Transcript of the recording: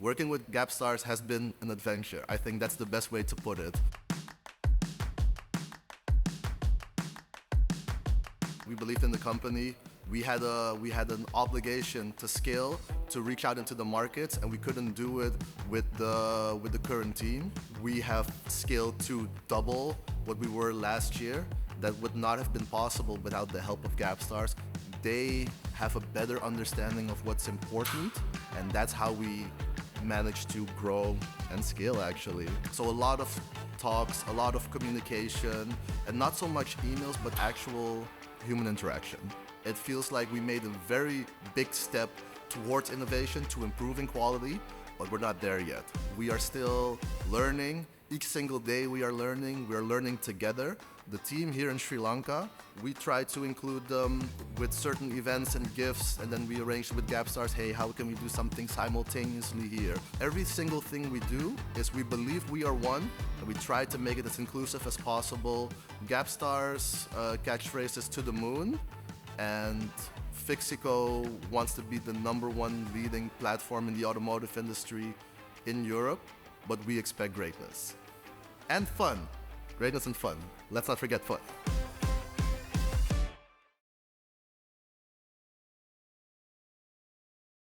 Working with Gapstars has been an adventure. I think that's the best way to put it. We believed in the company. We had an obligation to scale, to reach out into the markets, and we couldn't do it with the current team. We have scaled to double what we were last year. That would not have been possible without the help of Gapstars. They have a better understanding of what's important, and that's how we managed to grow and scale, actually. So a lot of talks, a lot of communication, and not so much emails, but actual human interaction. It feels like we made a very big step towards innovation, to improving quality, but we're not there yet. We are still learning. Each single day we are learning together. The team here in Sri Lanka, we try to include them with certain events and gifts, and then we arrange with Gapstars, hey, how can we do something simultaneously here? Every single thing we do is we believe we are one, and we try to make it as inclusive as possible. Gapstars catchphrase is to the moon, and Fixico wants to be the #1 leading platform in the automotive industry in Europe, but we expect greatness. And fun. Greatness and fun. Let's not forget fun.